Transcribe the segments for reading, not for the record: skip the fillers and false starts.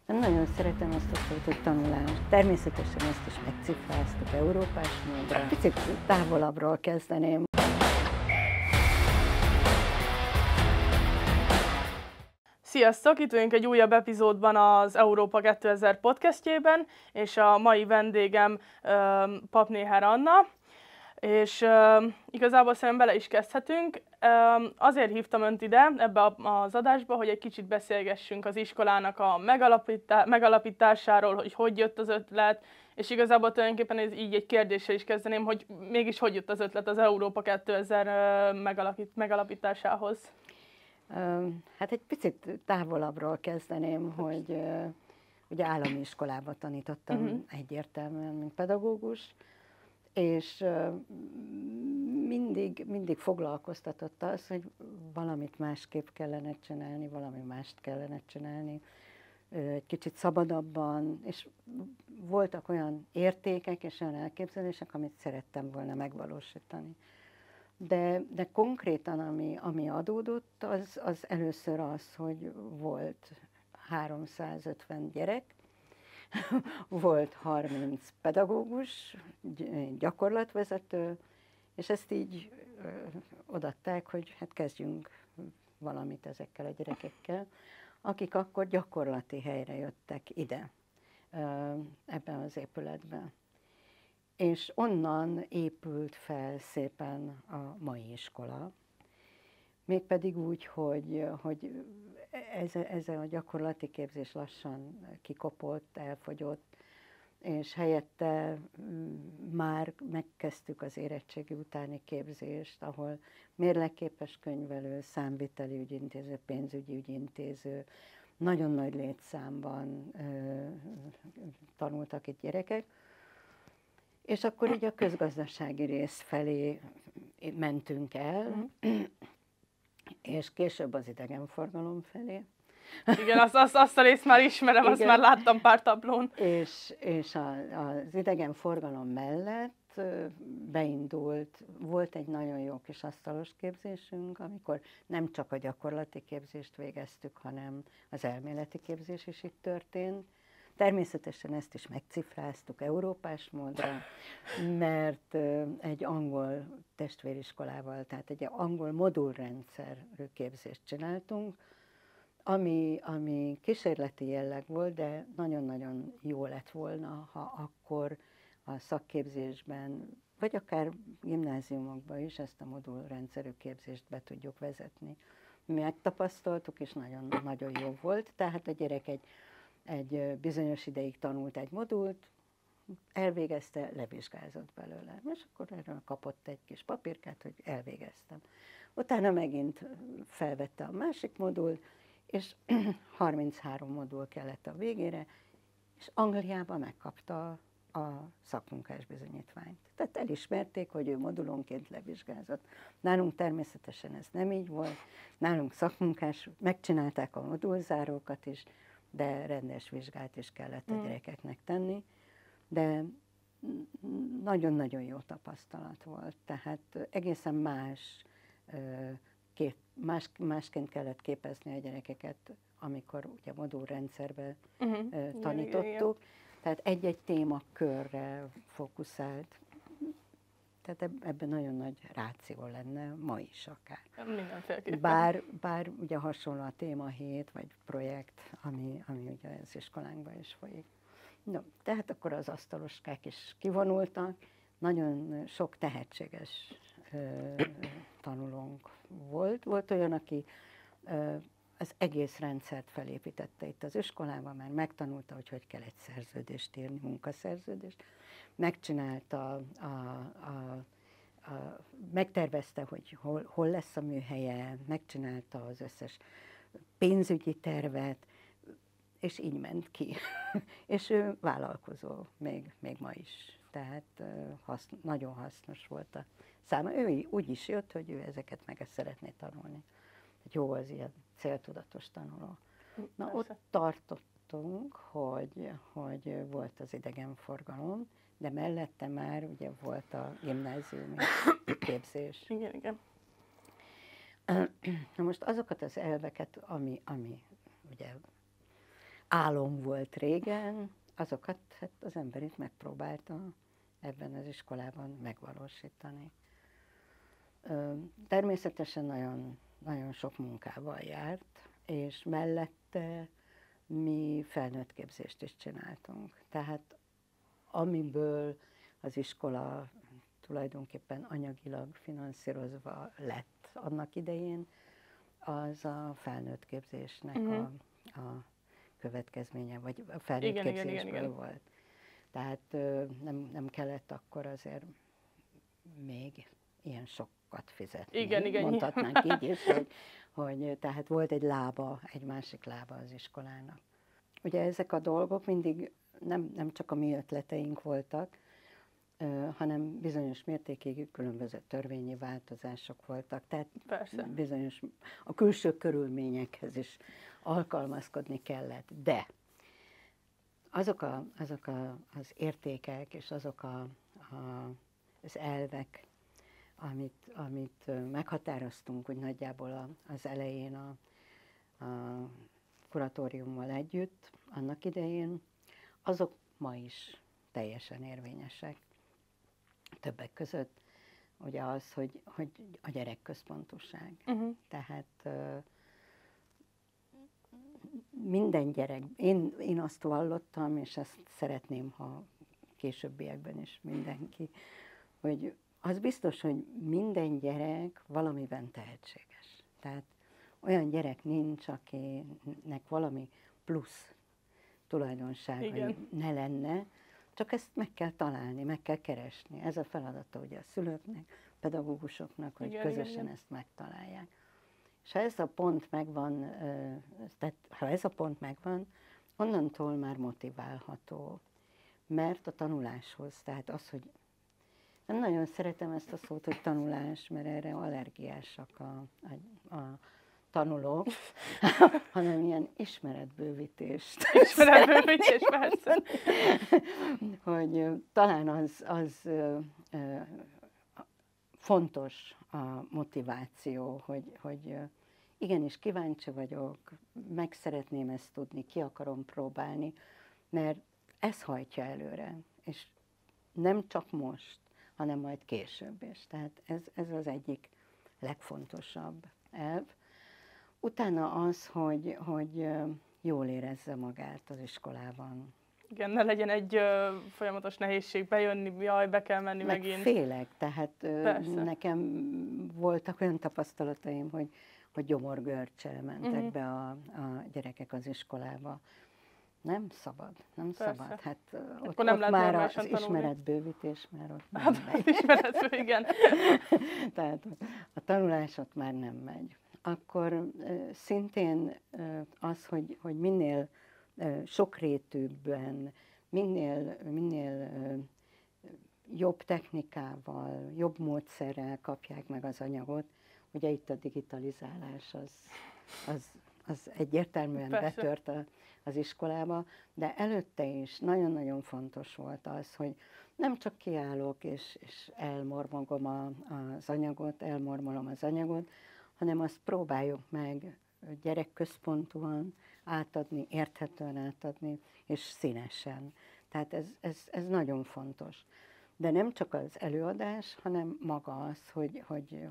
Nagyon szeretem azt a szót, hogy tanulás. Természetesen ezt is megcifráztuk európás módra. Picit távolabbról kezdeném. Sziasztok! Itt vagyunk egy újabb epizódban az Európa 2000 podcastjében, és a mai vendégem Papnéher Anna, és igazából szerintem bele is kezdhetünk. Azért hívtam Önt ide, ebbe az adásba, hogy egy kicsit beszélgessünk az iskolának a megalapításáról, hogy jött az ötlet, és igazából tulajdonképpen ez így egy kérdéssel is kezdeném, hogy mégis hogy jött az ötlet az Európa 2000 megalapításához. Hát egy picit távolabbról kezdeném, hogy ugye állami iskolába tanítottam egyértelműen, mint pedagógus, és mindig foglalkoztatott az, hogy valamit másképp kellene csinálni, valami mást kellene csinálni, egy kicsit szabadabban, és voltak olyan értékek és olyan elképzelések, amit szerettem volna megvalósítani. De konkrétan, ami adódott, az először az, hogy volt 350 gyerek, volt 30 pedagógus, gyakorlatvezető, és ezt így odaadták, hogy hát kezdjünk valamit ezekkel a gyerekekkel, akik akkor gyakorlati helyre jöttek ide, ebben az épületben. És onnan épült fel szépen a mai iskola, mégpedig úgy, hogy ez a gyakorlati képzés lassan kikopott, elfogyott, és helyette már megkezdtük az érettségi utáni képzést, ahol mérlegképes könyvelő, számviteli ügyintéző, pénzügyi ügyintéző, nagyon nagy létszámban tanultak itt gyerekek, és akkor így a közgazdasági rész felé mentünk el, és később az idegenforgalom felé. Igen, azt a részt már ismerem, igen. Azt már láttam pár tablón. És az idegenforgalom mellett beindult, volt egy nagyon jó kis asztalos képzésünk, amikor nem csak a gyakorlati képzést végeztük, hanem az elméleti képzés is itt történt. Természetesen ezt is megcifráztuk európás módra, mert egy angol testvériskolával, tehát egy angol modulrendszerű képzést csináltunk, ami kísérleti jelleg volt, de nagyon-nagyon jó lett volna, ha akkor a szakképzésben, vagy akár gimnáziumokban is ezt a modulrendszerű képzést be tudjuk vezetni. Mi megtapasztaltuk, és nagyon jó volt, tehát a gyerek egy bizonyos ideig tanult egy modult, elvégezte, levizsgázott belőle. És akkor erről kapott egy kis papírkát, hogy elvégeztem. Utána megint felvette a másik modult, és 33 modul kellett a végére, és Angliában megkapta a szakmunkás bizonyítványt. Tehát elismerték, hogy ő modulonként levizsgázott. Nálunk természetesen ez nem így volt. Nálunk szakmunkás, megcsinálták a modulzárókat is, de rendes vizsgát is kellett a gyerekeknek tenni. De nagyon-nagyon jó tapasztalat volt. Tehát egészen másként kellett képezni a gyerekeket, amikor ugye modulrendszerben tanítottuk. Tehát egy-egy témakörre fókuszált. Tehát ebben nagyon nagy ráció lenne ma is akár. Mindenféleképpen. Bár ugye hasonló a témahét, vagy projekt, ami ugye az iskolánkban is folyik. No, tehát akkor az asztaloskák is kivonultak, nagyon sok tehetséges tanulónk volt. Volt olyan, aki az egész rendszert felépítette itt az iskolában, mert megtanulta, hogy kell egy szerződést írni, munkaszerződést. Megcsinálta, megtervezte, hogy hol lesz a műhelye, megcsinálta az összes pénzügyi tervet, és így ment ki. És ő vállalkozó még ma is. Tehát nagyon hasznos volt a száma. Ő úgy is jött, hogy ő ezeket meg szeretné tanulni. Jó az ilyen céltudatos tanuló. Na, ott tartottunk, hogy volt az idegenforgalom, de mellette már ugye volt a gimnáziumi képzés. Igen. Na most azokat az elveket, ami ugye álom volt régen, azokat hát az ember itt megpróbálta ebben az iskolában megvalósítani. Természetesen nagyon, nagyon sok munkával járt, és mellette mi felnőtt képzést is csináltunk. Tehát amiből az iskola tulajdonképpen anyagilag finanszírozva lett annak idején, az a felnőtt képzésnek a következménye, vagy a felnőtt képzésből volt. Tehát nem kellett akkor azért még ilyen sokat fizetni. Igen, mondhatnánk így is, hogy tehát volt egy lába, egy másik lába az iskolának. Ugye ezek a dolgok mindig nem csak a mi ötleteink voltak, hanem bizonyos mértékig különböző törvényi változások voltak. Tehát persze. Bizonyos a külső körülményekhez is alkalmazkodni kellett. De azok az értékek és azok az elvek, amit meghatároztunk úgy nagyjából az elején a kuratóriummal együtt, annak idején, azok ma is teljesen érvényesek. Többek között ugye az, hogy a gyerekközpontúság. Tehát minden gyerek, én azt vallottam, és ezt szeretném, ha későbbiekben is mindenki, hogy az biztos, hogy minden gyerek valamiben tehetséges. Tehát olyan gyerek nincs, akinek valami plusz tulajdonságai ne lenne, csak ezt meg kell találni, meg kell keresni. Ez a feladata ugye a szülőknek, pedagógusoknak, hogy közösen ezt megtalálják. És ha ez a pont megvan, onnantól már motiválható. Mert a tanuláshoz, tehát az, hogy nem nagyon szeretem ezt a szót, hogy tanulás, mert erre allergiásak a tanulók, hanem ilyen ismeretbővítést. Ismeretbővítés, persze. Hogy talán az fontos a motiváció, hogy igenis kíváncsi vagyok, meg szeretném ezt tudni, ki akarom próbálni, mert ez hajtja előre, és nem csak most, hanem majd később is. Tehát ez az egyik legfontosabb elv. Utána az, hogy jól érezze magát az iskolában. Igen, ne legyen egy folyamatos nehézség bejönni, jaj, be kell menni megint. Félek, tehát nekem voltak olyan tapasztalataim, hogy gyomorgörcsel mentek be a gyerekek az iskolába. Nem szabad. Hát ott már az ismeretbővítés már ott nem megy. Igen. Tehát a tanulás ott már nem megy. Akkor szintén az, hogy minél sokrétűbben, minél jobb technikával, jobb módszerrel kapják meg az anyagot. Ugye itt a digitalizálás az egyértelműen betört az iskolába, de előtte is nagyon-nagyon fontos volt az, hogy nem csak kiállok és elmormolom az anyagot, hanem azt próbáljuk meg gyerekközpontúan átadni, érthetően átadni, és színesen. Tehát ez nagyon fontos. De nem csak az előadás, hanem maga az,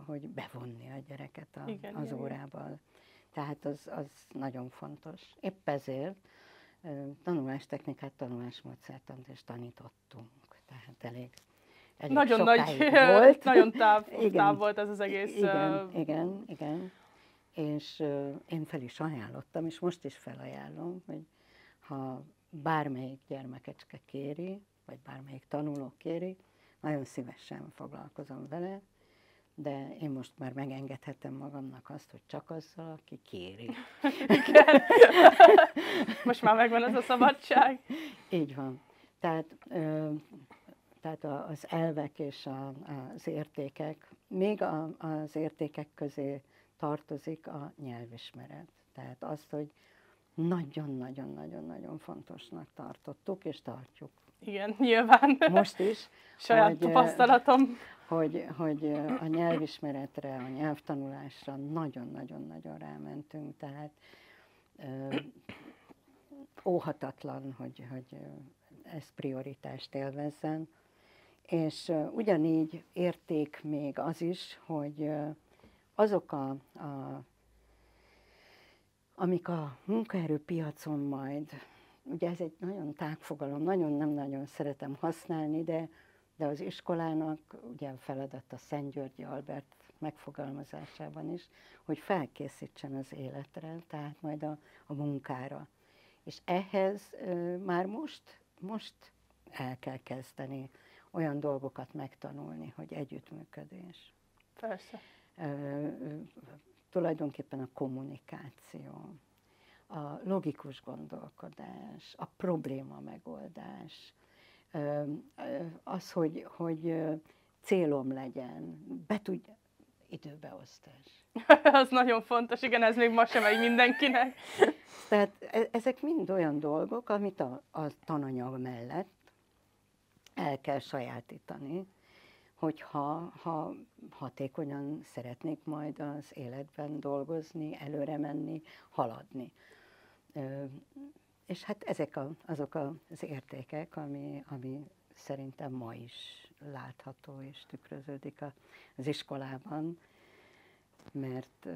hogy bevonni a gyereket az órába. Tehát az nagyon fontos. Épp ezért tanulástechnikát, tanulásmódszertant is tanítottunk. Tehát elég nagyon nagy volt. Nagyon táv volt ez az egész. Igen. És én fel is ajánlottam, és most is felajánlom, hogy ha bármelyik gyermekecske kéri, vagy bármelyik tanuló kéri, nagyon szívesen foglalkozom vele, de én most már megengedhetem magamnak azt, hogy csak azzal, aki kéri. Igen. Most már megvan az a szabadság. Így van. Tehát az elvek és az értékek, még az értékek közé tartozik a nyelvismeret. Tehát azt, hogy nagyon-nagyon-nagyon fontosnak tartottuk, és tartjuk. Igen, nyilván. Most is. Saját tapasztalatom. Hogy a nyelvismeretre, a nyelvtanulásra nagyon-nagyon-nagyon rámentünk. Tehát óhatatlan, hogy ez prioritást élvezzen. És ugyanígy érték még az is, hogy azok amik a munkaerőpiacon majd, ugye ez egy nagyon tág fogalom, nem nagyon szeretem használni, de az iskolának ugye a feladat a Szent-Györgyi Albert megfogalmazásában is, hogy felkészítsen az életre, tehát majd a munkára. És ehhez már most el kell kezdeni olyan dolgokat megtanulni, hogy együttműködés. Persze. Tulajdonképpen a kommunikáció, a logikus gondolkodás, a probléma megoldás, az, hogy célom legyen, időbeosztás. Az nagyon fontos, igen, ez még ma sem megy mindenkinek. Tehát ezek mind olyan dolgok, amit a tananyag mellett el kell sajátítani, hogyha hatékonyan szeretnék majd az életben dolgozni, előre menni, haladni. És hát ezek azok az értékek, ami szerintem ma is látható és tükröződik az iskolában, mert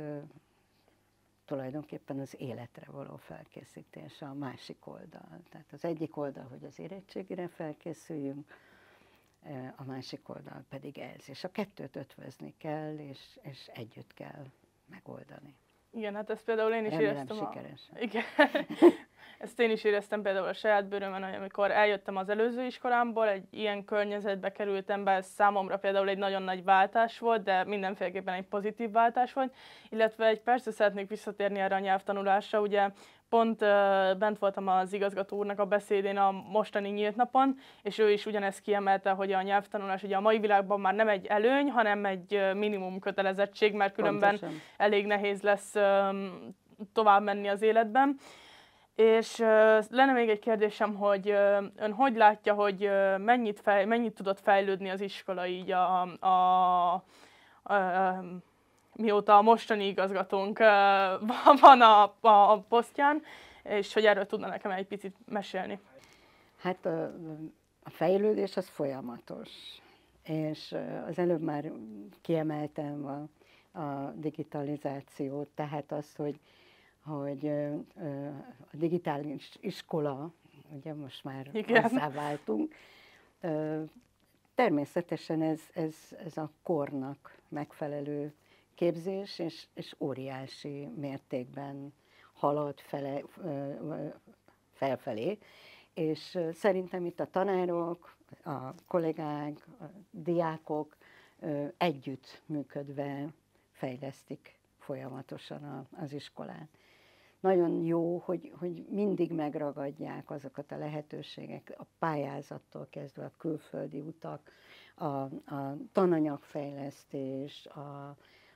tulajdonképpen az életre való felkészítés a másik oldal. Tehát az egyik oldal, hogy az érettségire felkészüljünk, a másik oldal pedig ez. És a kettőt ötvözni kell, és együtt kell megoldani. Igen, hát ezt például én is éreztem. Sikeresen. Igen. Ezt én is éreztem például a saját bőrömön, amikor eljöttem az előző iskolámból, egy ilyen környezetbe kerültem be, ez számomra például egy nagyon nagy váltás volt, de mindenféleképpen egy pozitív váltás volt, illetve egy persze szeretnék visszatérni erre a nyelvtanulásra, ugye pont bent voltam az igazgató úrnak a beszédén a mostani nyílt napon, és ő is ugyanezt kiemelte, hogy a nyelvtanulás ugye a mai világban már nem egy előny, hanem egy minimum kötelezettség, mert különben pontosan elég nehéz lesz tovább menni az életben. És lenne még egy kérdésem, hogy ön hogy látja, hogy mennyit tudott fejlődni az iskola így mióta a mostani igazgatónk van a posztján, és hogy erről tudna nekem egy picit mesélni. Hát a fejlődés az folyamatos, és az előbb már kiemeltem a digitalizációt, tehát az, hogy a digitális iskola, ugye most már hozzáváltunk, természetesen ez a kornak megfelelő képzés, és óriási mértékben halad felfelé, és szerintem itt a tanárok, a kollégák, a diákok együtt működve fejlesztik folyamatosan az iskolát. Nagyon jó, hogy mindig megragadják azokat a lehetőségek, a pályázattól kezdve a külföldi utak, a tananyagfejlesztés,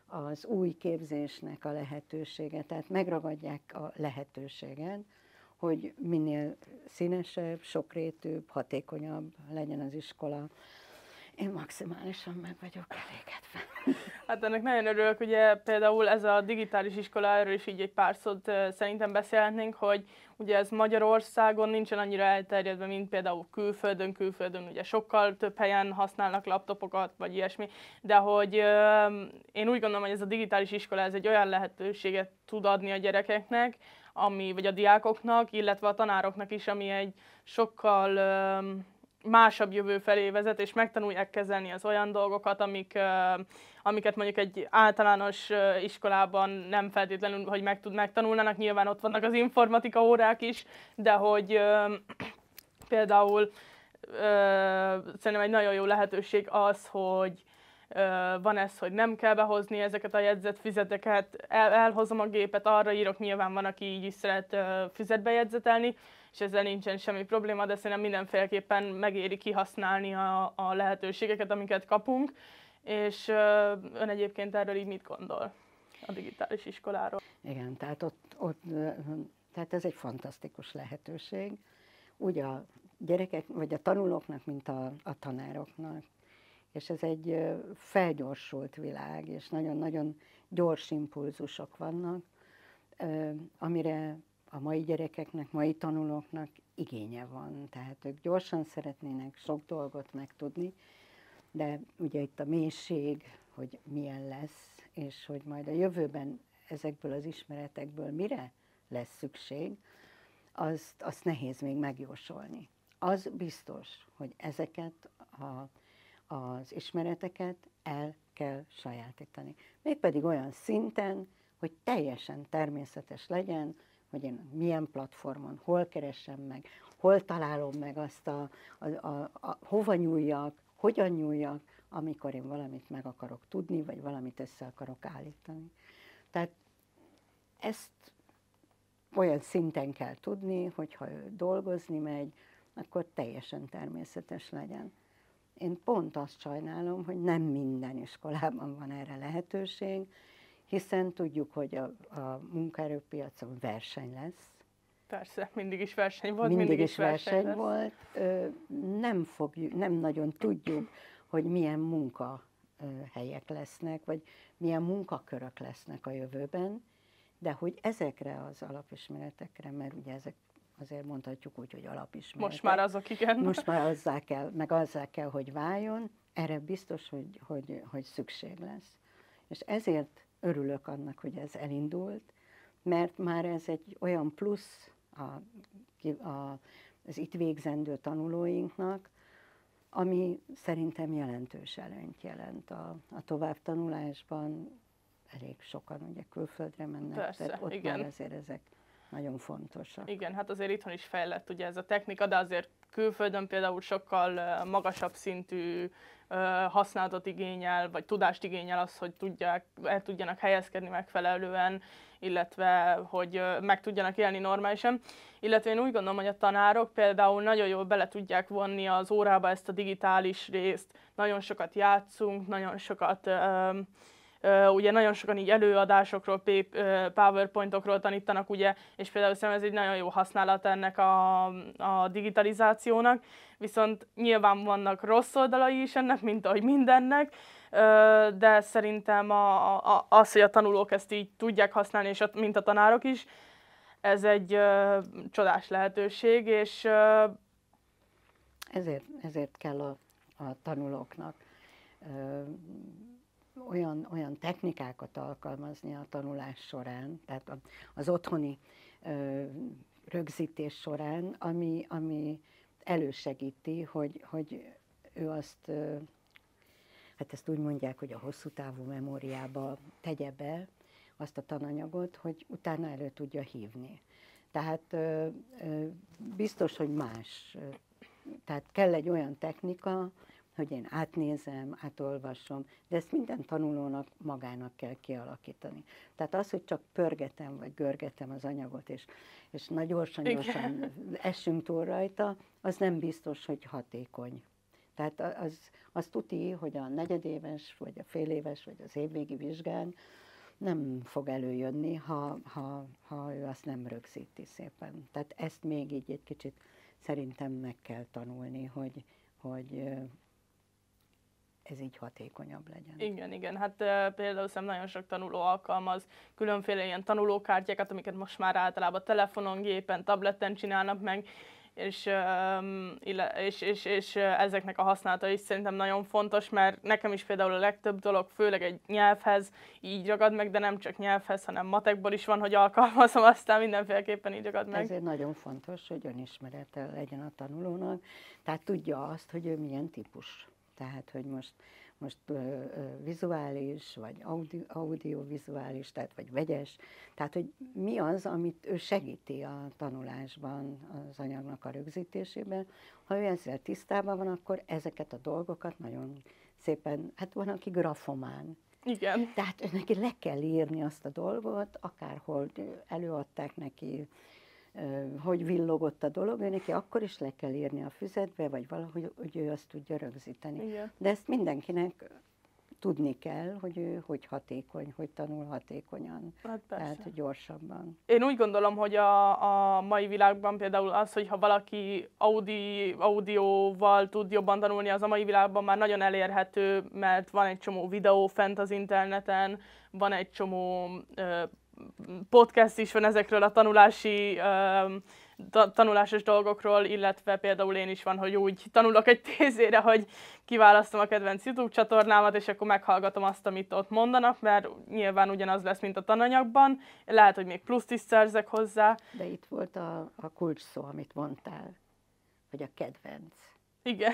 az új képzésnek a lehetősége, tehát megragadják a lehetőséget, hogy minél színesebb, sokrétűbb, hatékonyabb legyen az iskola. Én maximálisan meg vagyok elégedve. Hát ennek nagyon örülök, ugye például ez a digitális iskola, erről is így egy pár szót szerintem beszélhetnénk, hogy ugye ez Magyarországon nincsen annyira elterjedve, mint például külföldön ugye sokkal több helyen használnak laptopokat, vagy ilyesmi, de hogy én úgy gondolom, hogy ez a digitális iskola ez egy olyan lehetőséget tud adni a gyerekeknek, vagy a diákoknak, illetve a tanároknak is, ami egy sokkal másabb jövő felé vezet, és megtanulják kezelni az olyan dolgokat, amiket mondjuk egy általános iskolában nem feltétlenül, hogy megtanulnának, nyilván ott vannak az informatika órák is, de hogy például szerintem egy nagyon jó lehetőség az, hogy van ez, hogy nem kell behozni ezeket a jegyzetfüzeteket, elhozom a gépet, arra írok, nyilván van, aki így is szeret füzetbe jegyzetelni, és ezzel nincsen semmi probléma, de szerintem mindenféleképpen megéri kihasználni a lehetőségeket, amiket kapunk, és ön egyébként erről így mit gondol a digitális iskoláról? Igen, tehát ez egy fantasztikus lehetőség, úgy a gyerekek, vagy a tanulóknak, mint a tanároknak. És ez egy felgyorsult világ, és nagyon-nagyon gyors impulzusok vannak, amire a mai gyerekeknek, mai tanulóknak igénye van, tehát ők gyorsan szeretnének sok dolgot megtudni, de ugye itt a mélység, hogy milyen lesz, és hogy majd a jövőben ezekből az ismeretekből mire lesz szükség, azt nehéz még megjósolni. Az biztos, hogy ezeket az ismereteket el kell sajátítani. Mégpedig olyan szinten, hogy teljesen természetes legyen, hogy én milyen platformon, hol keresem meg, hol találom meg azt hova nyúljak, hogyan nyúljak, amikor én valamit meg akarok tudni, vagy valamit össze akarok állítani. Tehát ezt olyan szinten kell tudni, hogyha ő dolgozni megy, akkor teljesen természetes legyen. Én pont azt sajnálom, hogy nem minden iskolában van erre lehetőség, hiszen tudjuk, hogy a munkaerőpiacon verseny lesz. Persze, mindig is verseny volt, mindig is verseny volt. Nem nagyon tudjuk, hogy milyen munkahelyek lesznek, vagy milyen munkakörök lesznek a jövőben, de hogy ezekre az alapismeretekre, mert ugye ezek azért mondhatjuk úgy, hogy alapismeretek. Most már azok, igen. Most már azzá kell, hogy váljon, erre biztos, hogy szükség lesz. És ezért örülök annak, hogy ez elindult, mert már ez egy olyan plusz az itt végzendő tanulóinknak, ami szerintem jelentős előnyt jelent a továbbtanulásban. Elég sokan ugye külföldre mennek, persze, tehát ott igen. már azért ezek nagyon fontosak. Igen, hát azért itthon is fejlett ugye ez a technika, de azért külföldön például sokkal magasabb szintű használatot igényel, vagy tudást igényel az, hogy el tudjanak helyezkedni megfelelően, illetve hogy meg tudjanak élni normálisan. Illetve én úgy gondolom, hogy a tanárok például nagyon jól bele tudják vonni az órába ezt a digitális részt. Nagyon sokat játszunk, nagyon sokat... Ugye nagyon sokan így előadásokról, PowerPointokról tanítanak, ugye, és például szerintem ez egy nagyon jó használat ennek a digitalizációnak, viszont nyilván vannak rossz oldalai is ennek, mint ahogy mindennek, de szerintem az, hogy a tanulók ezt így tudják használni, és mint a tanárok is, ez egy csodás lehetőség, és... Ezért kell a tanulóknak olyan technikákat alkalmazni a tanulás során, tehát az otthoni rögzítés során, ami elősegíti, hogy ő azt, hát ezt úgy mondják, hogy a hosszú távú memóriába tegye be azt a tananyagot, hogy utána elő tudja hívni. Tehát biztos, hogy más. Tehát kell egy olyan technika, hogy én átnézem, átolvasom, de ezt minden tanulónak magának kell kialakítani. Tehát az, hogy csak pörgetem, vagy görgetem az anyagot, és gyorsan essünk túl rajta, az nem biztos, hogy hatékony. Tehát az tuti, hogy a negyedéves, vagy a féléves, vagy az évvégi vizsgán nem fog előjönni, ha ő azt nem rögzíti szépen. Tehát ezt még így egy kicsit szerintem meg kell tanulni, hogy ez így hatékonyabb legyen. Igen. Hát például szerintem nagyon sok tanuló alkalmaz különféle ilyen tanulókártyákat, amiket most már általában telefonon, gépen, tableten csinálnak meg, és ezeknek a használata is szerintem nagyon fontos, mert nekem is például a legtöbb dolog, főleg egy nyelvhez így ragad meg, de nem csak nyelvhez, hanem matekból is van, hogy alkalmazom, aztán mindenféleképpen így ragad meg. Ezért nagyon fontos, hogy önismerete legyen a tanulónak, tehát tudja azt, hogy ő milyen típus. Tehát, hogy most vizuális, vagy audiovizuális, tehát vagy vegyes. Tehát, hogy mi az, amit ő segíti a tanulásban, az anyagnak a rögzítésében. Ha ő ezzel tisztában van, akkor ezeket a dolgokat nagyon szépen, hát van, aki grafomán. Igen. Tehát neki le kell írni azt a dolgot, akárhol előadták neki, hogy villogott a dolog, ő neki akkor is le kell írni a füzetbe, vagy valahogy, hogy ő azt tudja rögzíteni. Igen. De ezt mindenkinek tudni kell, hogy ő hogy hatékony, hogy tanul hatékonyan, hát tehát gyorsabban. Én úgy gondolom, hogy a mai világban például az, hogyha valaki audióval tud jobban tanulni, az a mai világban már nagyon elérhető, mert van egy csomó videó fent az interneten, van egy csomó podcast is van ezekről a tanulásos dolgokról, illetve például én is van, hogy úgy tanulok egy tézére, hogy kiválasztom a kedvenc YouTube csatornámat, és akkor meghallgatom azt, amit ott mondanak, mert nyilván ugyanaz lesz, mint a tananyagban. Lehet, hogy még pluszt is szerzek hozzá. De itt volt a kulcs szó, amit mondtál, hogy a kedvenc. Igen.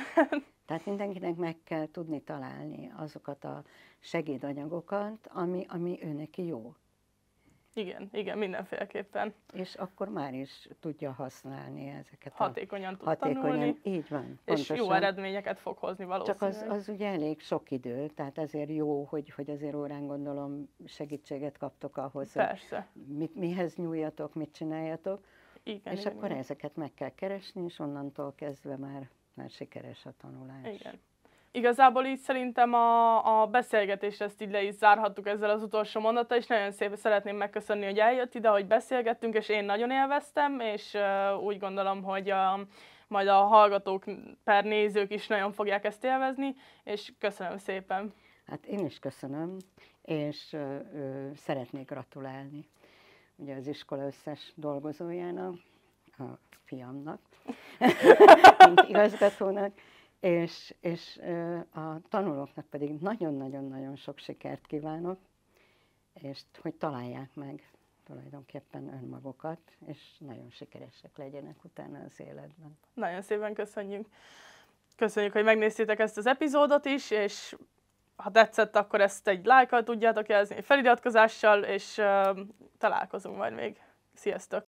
Tehát mindenkinek meg kell tudni találni azokat a segédanyagokat, ami őneki jó. Igen, mindenféleképpen. És akkor már is tudja használni ezeket. Hatékonyan tud tanulni. Így van. És pontosan. Jó eredményeket fog hozni valószínűleg. Csak az ugye elég sok idő, tehát ezért jó, hogy azért órán gondolom segítséget kaptok ahhoz, persze. Hogy mihez nyúljatok, mit csináljatok. Igen, és akkor igen. ezeket meg kell keresni, és onnantól kezdve már sikeres a tanulás. Igen. Igazából így szerintem a beszélgetést ezt így le is zárhattuk ezzel az utolsó mondattal, és nagyon szépen szeretném megköszönni, hogy eljött ide, hogy beszélgettünk, és én nagyon élveztem, és úgy gondolom, hogy majd a hallgatók per nézők is nagyon fogják ezt élvezni, és köszönöm szépen. Hát én is köszönöm, és szeretnék gratulálni ugye az iskola összes dolgozójának, a fiamnak, mint igazgatónak, és a tanulóknak pedig nagyon-nagyon-nagyon sok sikert kívánok, és hogy találják meg tulajdonképpen önmagukat, és nagyon sikeresek legyenek utána az életben. Nagyon szépen köszönjük. Köszönjük, hogy megnéztétek ezt az epizódot is, és ha tetszett, akkor ezt egy lájkkal tudjátok jelezni, egy feliratkozással, és találkozunk majd még. Sziasztok!